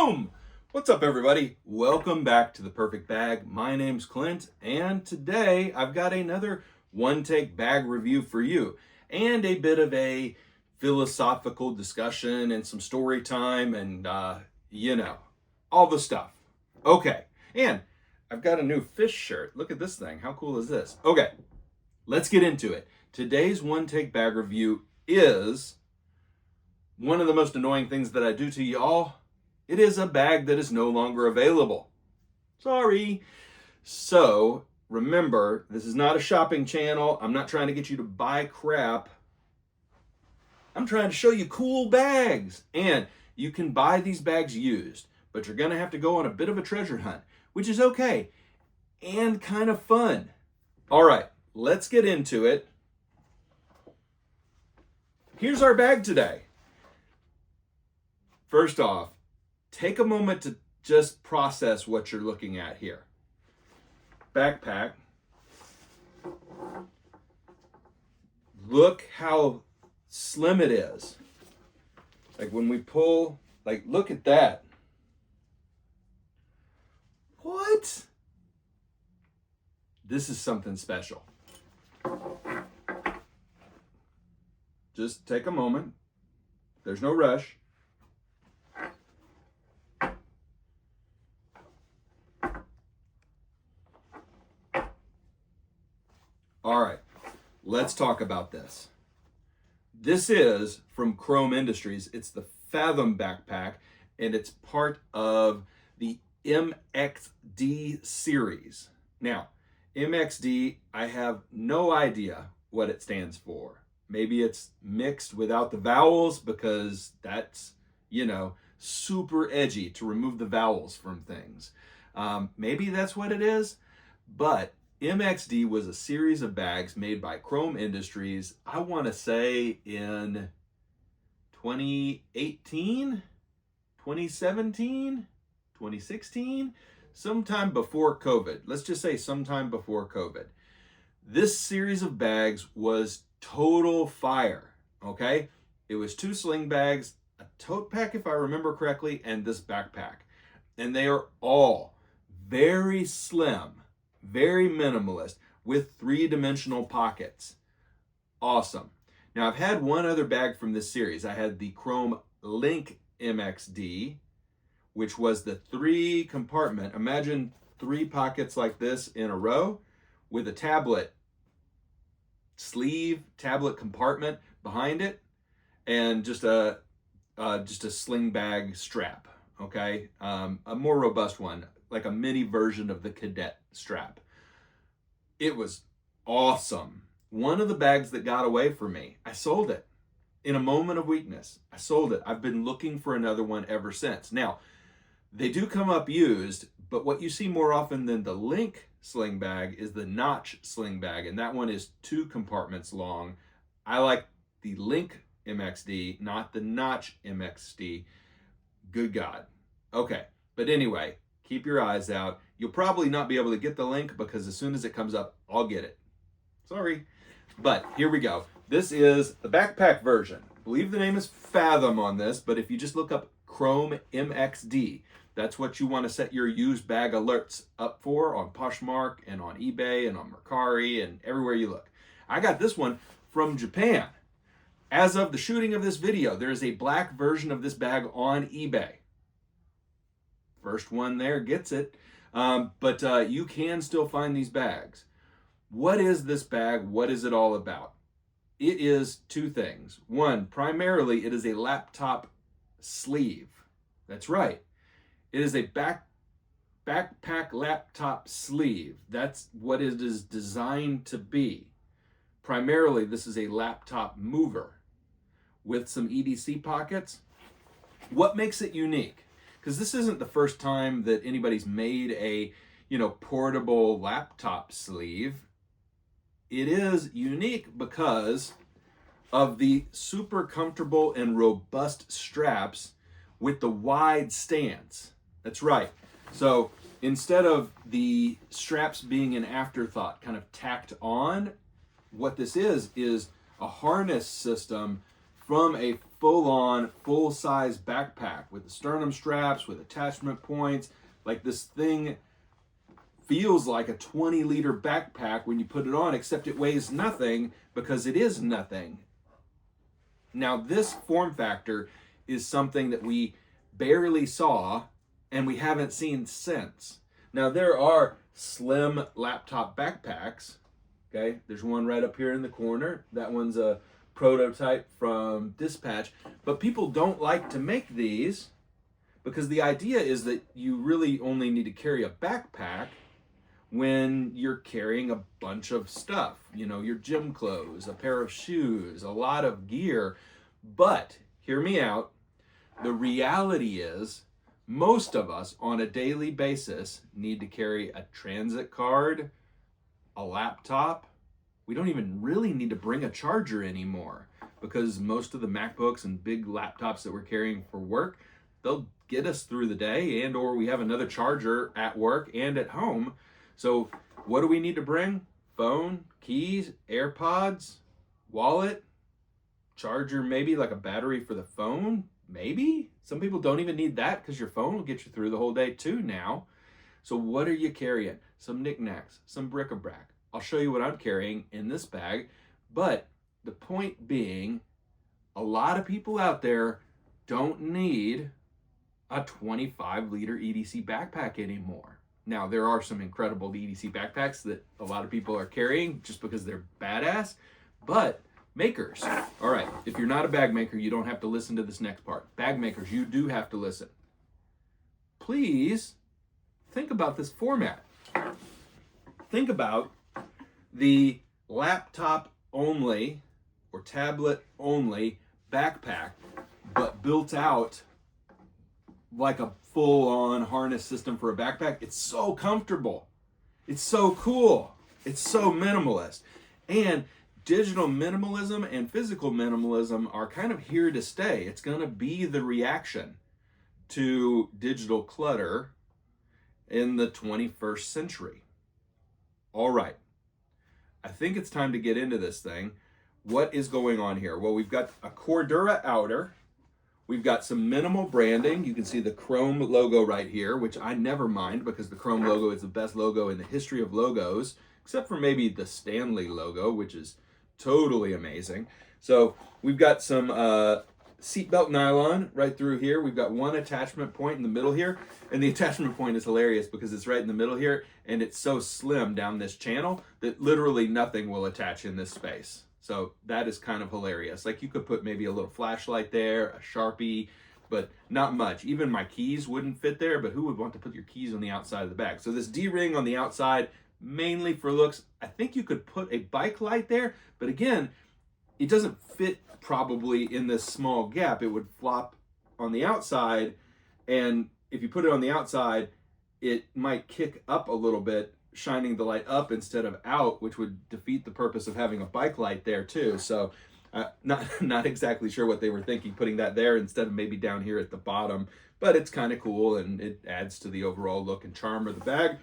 Boom! What's up, everybody? Welcome back to The Perfect Bag. My name's Clint, and today I've got another one-take bag review for you, and a bit of a philosophical discussion and some story time and, all the stuff. Okay, and I've got a new fish shirt. Look at this thing. How cool is this? Okay, let's get into it. Today's one-take bag review is one of the most annoying things that I do to y'all. It is a bag that is no longer available. Sorry. So remember, this is not a shopping channel. I'm not trying to get you to buy crap. I'm trying to show you cool bags. And you can buy these bags used, but you're going to have to go on a bit of a treasure hunt, which is okay and kind of fun. All right, let's get into it. Here's our bag today. First off, take a moment to just process what you're looking at here. Backpack. Look how slim it is. Like when we pull, look at that. What? This is something special. Just take a moment. There's no rush. All right, let's talk about this. This is from Chrome Industries. It's the Fathom backpack, and it's part of the MXD series. Now, MXD, I have no idea what it stands for. Maybe it's mixed without the vowels because that's, super edgy to remove the vowels from things. Maybe that's what it is, but MXD was a series of bags made by Chrome Industries, I want to say in 2018, 2017, 2016, sometime before COVID. Let's just say sometime before COVID. This series of bags was total fire, okay? It was 2 sling bags, a tote pack if I remember correctly, and this backpack. And they are all very slim, very minimalist, with 3-dimensional pockets. Awesome. Now, I've had one other bag from this series. I had the Chrome Link MXD, which was the 3-compartment. Imagine 3 pockets like this in a row with a tablet sleeve, tablet compartment behind it, and just a sling bag strap, okay? A more robust one, like a mini version of the cadet strap. It was awesome. One of the bags that got away from me, I sold it in a moment of weakness. I sold it. I've been looking for another one ever since. Now, they do come up used, but what you see more often than the Link sling bag is the Notch sling bag, and that one is 2 compartments long. I like the Link MXD, not the Notch MXD. Good God. Okay, but anyway, keep your eyes out. You'll probably not be able to get the link because as soon as it comes up, I'll get it. Sorry. But here we go. This is the backpack version. I believe the name is Fathom on this, but if you just look up Chrome MXD, that's what you want to set your used bag alerts up for on Poshmark and on eBay and on Mercari and everywhere you look. I got this one from Japan. As of the shooting of this video, there is a black version of this bag on eBay. First one there gets it. But you can still find these bags. What is this bag? What is it all about? It is 2 things. One, primarily, it is a laptop sleeve. That's right. It is a backpack laptop sleeve. That's what it is designed to be. Primarily, this is a laptop mover with some EDC pockets. What makes it unique? Because this isn't the first time that anybody's made a, portable laptop sleeve. It is unique because of the super comfortable and robust straps with the wide stance. That's right. So instead of the straps being an afterthought, kind of tacked on, what this is a harness system from a full-on, full-size backpack with the sternum straps, with attachment points. Like, this thing feels like a 20-liter backpack when you put it on, except it weighs nothing because it is nothing. Now, this form factor is something that we barely saw and we haven't seen since. Now, there are slim laptop backpacks. Okay, there's one right up here in the corner. That one's a prototype from Dispatch, but people don't like to make these because the idea is that you really only need to carry a backpack when you're carrying a bunch of stuff, you know, your gym clothes, a pair of shoes, a lot of gear. But hear me out. The reality is most of us on a daily basis need to carry a transit card, a laptop. We don't even really need to bring a charger anymore because most of the MacBooks and big laptops that we're carrying for work, they'll get us through the day, and or we have another charger at work and at home. So what do we need to bring? Phone, keys, AirPods, wallet, charger, maybe like a battery for the phone, maybe. Some people don't even need that because your phone will get you through the whole day too now. So what are you carrying? Some knickknacks, some bric-a-brac. I'll show you what I'm carrying in this bag, but the point being, a lot of people out there don't need a 25-liter EDC backpack anymore. Now, there are some incredible EDC backpacks that a lot of people are carrying just because they're badass, but makers, all right, if you're not a bag maker, you don't have to listen to this next part. Bag makers, you do have to listen. Please think about this format. Think about the laptop only or tablet only backpack, but built out like a full-on harness system for a backpack. It's so comfortable. It's so cool. It's so minimalist. And digital minimalism and physical minimalism are kind of here to stay. It's going to be the reaction to digital clutter in the 21st century. All right. I think it's time to get into this thing. What is going on here? Well, we've got a Cordura outer. We've got some minimal branding. You can see the Chrome logo right here, which I never mind because the Chrome logo is the best logo in the history of logos, except for maybe the Stanley logo, which is totally amazing. So we've got some seatbelt nylon right through here. We've got one attachment point in the middle here, and the attachment point is hilarious because it's right in the middle here, and it's so slim down this channel that literally nothing will attach in this space. So that is kind of hilarious. Like, you could put maybe a little flashlight there, a Sharpie, but not much. Even my keys wouldn't fit there, but who would want to put your keys on the outside of the bag? So this D-ring on the outside, mainly for looks. I think you could put a bike light there, but again, it doesn't fit probably in this small gap. It would flop on the outside, and if you put it on the outside, it might kick up a little bit, shining the light up instead of out, which would defeat the purpose of having a bike light there too. So not exactly sure what they were thinking putting that there instead of maybe down here at the bottom, but it's kind of cool and it adds to the overall look and charm of the bag.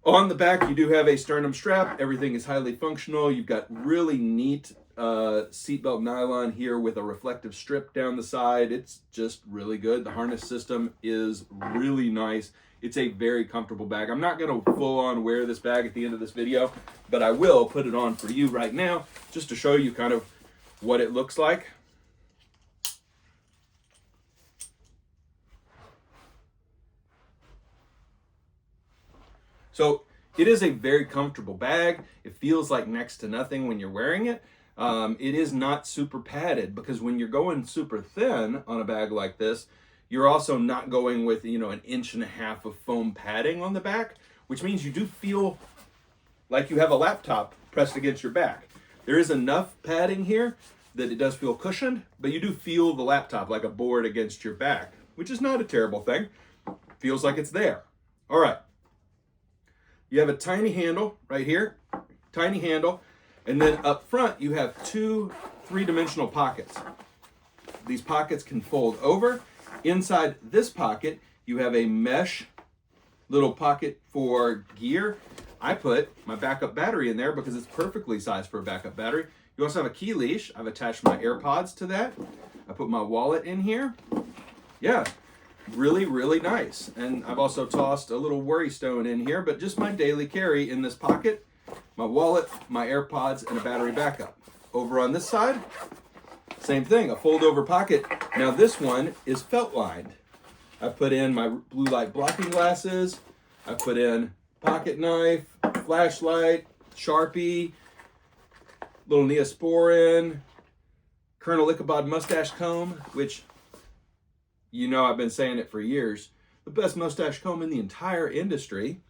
On the back, you do have a sternum strap. Everything is highly functional. You've got really neat seatbelt nylon here with a reflective strip down the side. It's just really good. The harness system is really nice. It's a very comfortable bag. I'm not going to full on wear this bag at the end of this video, but I will put it on for you right now just to show you kind of what it looks like. So it is a very comfortable bag. It feels like next to nothing when you're wearing it. It is not super padded because when you're going super thin on a bag like this, you're also not going with, you know, 1.5 inches of foam padding on the back, which means you do feel like you have a laptop pressed against your back. There is enough padding here that it does feel cushioned, but you do feel the laptop like a board against your back, which is not a terrible thing. Feels like it's there. All right. You have a tiny handle right here, tiny handle, and then up front you have two 3-dimensional pockets. These pockets can fold over. Inside this pocket, you have a mesh little pocket for gear. I put my backup battery in there because it's perfectly sized for a backup battery. You also have a key leash. I've attached my AirPods to that. I put my wallet in here. Yeah, really, really nice. And I've also tossed a little worry stone in here, but just my daily carry in this pocket, my wallet, my AirPods, and a battery backup. Over on this side, same thing, a fold over pocket. Now this one is felt lined. I put in my blue light blocking glasses. I put in pocket knife, flashlight, Sharpie, little Neosporin, Colonel Ichabod mustache comb, which, you know, I've been saying it for years, the best mustache comb in the entire industry.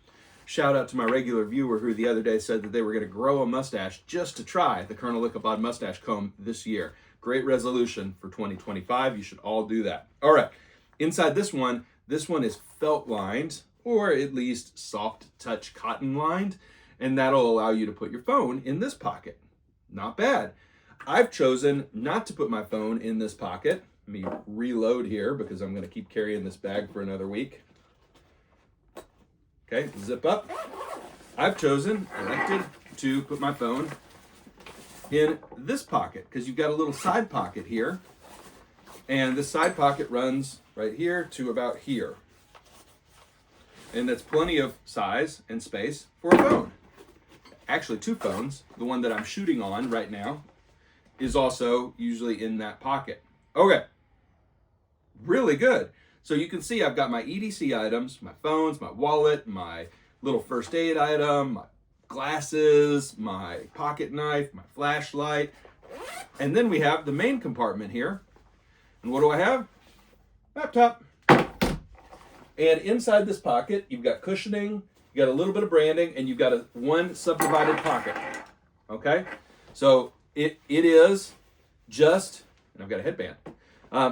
Shout out to my regular viewer who the other day said that they were going to grow a mustache just to try the Colonel Ichabod mustache comb this year. Great resolution for 2025. You should all do that. All right. Inside this one is felt lined, or at least soft touch cotton lined, and that'll allow you to put your phone in this pocket. Not bad. I've chosen not to put my phone in this pocket. Let me reload here because I'm going to keep carrying this bag for another week. Okay, zip up. I've elected to put my phone in this pocket because you've got a little side pocket here. And this side pocket runs right here to about here. And that's plenty of size and space for a phone. Actually, two phones. The one that I'm shooting on right now is also usually in that pocket. Okay, really good. So you can see I've got my EDC items, my phones, my wallet, my little first aid item, my glasses, my pocket knife, my flashlight. And then we have the main compartment here. And what do I have? Laptop. And inside this pocket, you've got cushioning, you got a little bit of branding, and you've got one subdivided pocket. Okay? So it is just, and I've got a headband.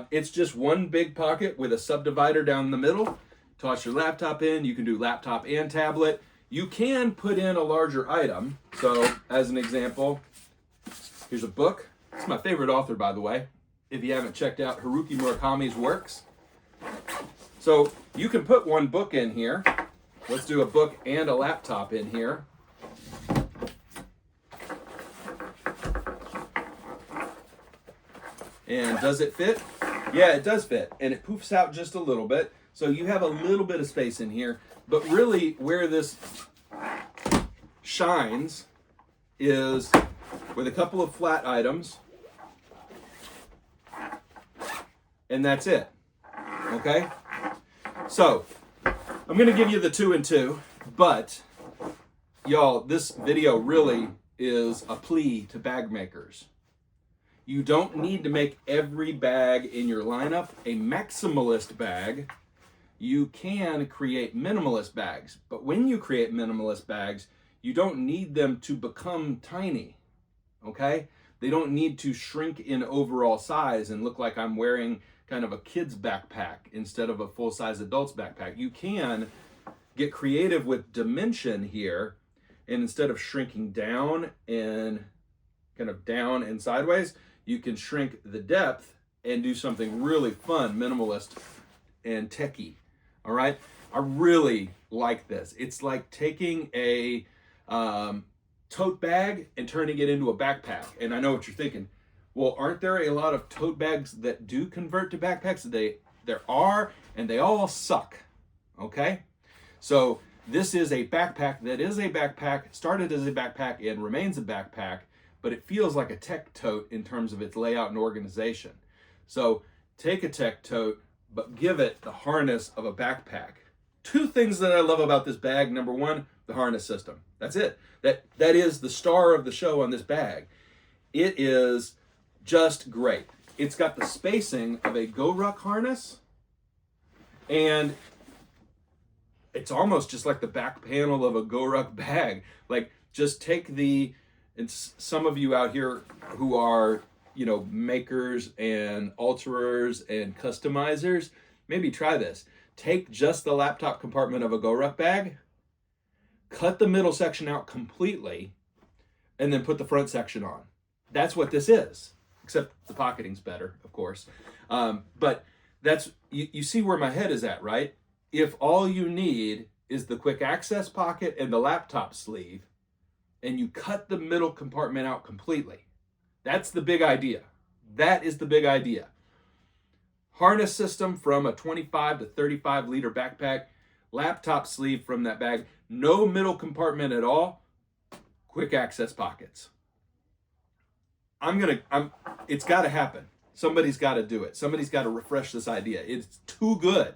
It's just one big pocket with a subdivider down the middle. Toss your laptop in. You can do laptop and tablet. You can put in a larger item. So as an example, here's a book. It's my favorite author, by the way, if you haven't checked out Haruki Murakami's works. So you can put one book in here. Let's do a book and a laptop in here. And does it fit? Yeah, it does fit. And it poofs out just a little bit. So you have a little bit of space in here. But really where this shines is with a couple of flat items. And that's it. Okay? So, I'm going to give you the 2 and 2, but y'all, this video really is a plea to bag makers. You don't need to make every bag in your lineup a maximalist bag. You can create minimalist bags, but when you create minimalist bags, you don't need them to become tiny, okay? They don't need to shrink in overall size and look like I'm wearing kind of a kid's backpack instead of a full-size adult's backpack. You can get creative with dimension here, and instead of shrinking down and kind of down and sideways, you can shrink the depth and do something really fun, minimalist and techie. All right, I really like this. It's like taking a tote bag and turning it into a backpack. And I know what you're thinking. Well, aren't there a lot of tote bags that do convert to backpacks? There are, and they all suck, okay? So this is a backpack that is a backpack, started as a backpack and remains a backpack, but it feels like a tech tote in terms of its layout and organization. So take a tech tote, but give it the harness of a backpack. 2 things that I love about this bag. Number 1, the harness system. That's it. That is the star of the show on this bag. It is just great. It's got the spacing of a GoRuck harness, and it's almost just like the back panel of a GoRuck bag. Like, just take it's some of you out here who are, makers and alterers and customizers, maybe try this. Take just the laptop compartment of a GoRuck bag, cut the middle section out completely, and then put the front section on. That's what this is. Except the pocketing's better, of course. But that's, you see where my head is at, right? If all you need is the quick access pocket and the laptop sleeve, and you cut the middle compartment out completely, That's the big idea. That is the big idea. Harness system from a 25 to 35 liter backpack, laptop sleeve from that bag, no middle compartment at all, quick access pockets. It's got to happen. Somebody's got to do it. Somebody's got to refresh this idea. It's too good.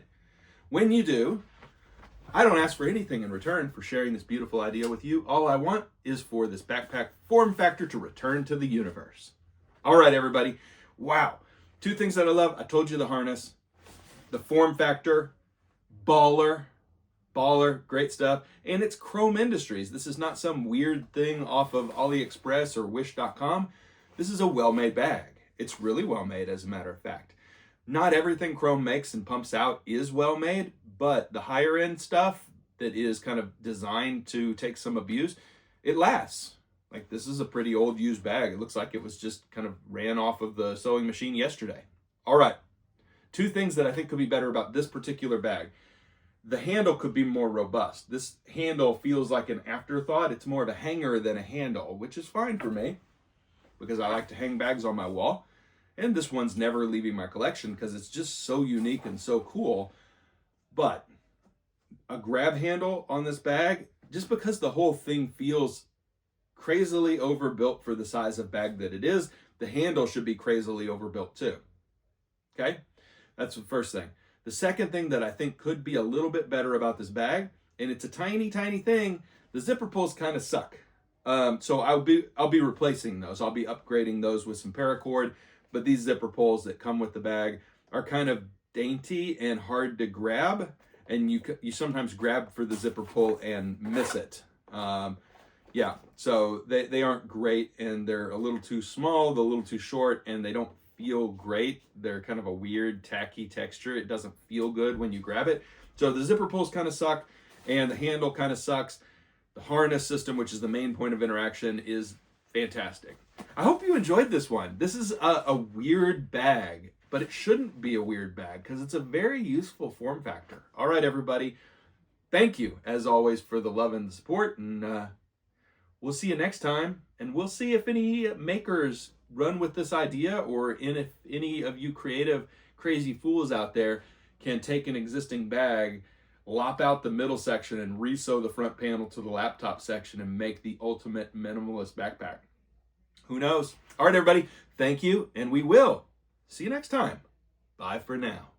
When you do, I don't ask for anything in return for sharing this beautiful idea with you. All I want is for this backpack form factor to return to the universe. All right, everybody. Wow. 2 things that I love. I told you the harness, the form factor, baller, great stuff. And it's Chrome Industries. This is not some weird thing off of AliExpress or Wish.com. This is a well-made bag. It's really well-made, as a matter of fact. Not everything Chrome makes and pumps out is well-made, but the higher-end stuff that is kind of designed to take some abuse, it lasts. Like, this is a pretty old used bag. It looks like it was just kind of ran off of the sewing machine yesterday. All right. 2 things that I think could be better about this particular bag. The handle could be more robust. This handle feels like an afterthought. It's more of a hanger than a handle, which is fine for me because I like to hang bags on my wall. And this one's never leaving my collection because it's just so unique and so cool. But a grab handle on this bag, just because the whole thing feels crazily overbuilt for the size of bag that it is, the handle should be crazily overbuilt too. Okay? That's the first thing. The second thing that I think could be a little bit better about this bag, and it's a tiny, tiny thing, the zipper pulls kind of suck. So I'll be replacing those. I'll be upgrading those with some paracord, but these zipper pulls that come with the bag are kind of dainty and hard to grab, and you sometimes grab for the zipper pull and miss it. Yeah, so they aren't great, and they're a little too small, they're a little too short, and they don't feel great. They're kind of a weird, tacky texture. It doesn't feel good when you grab it. So the zipper pulls kind of suck, and the handle kind of sucks. The harness system, which is the main point of interaction, is fantastic. I hope you enjoyed this one. This is a weird bag, but it shouldn't be a weird bag because it's a very useful form factor. All right, everybody. Thank you, as always, for the love and the support, and we'll see you next time, and we'll see if any makers run with this idea, or if any of you creative, crazy fools out there can take an existing bag, lop out the middle section, and re-sew the front panel to the laptop section and make the ultimate minimalist backpack. Who knows? All right, everybody, thank you, and we will see you next time. Bye for now.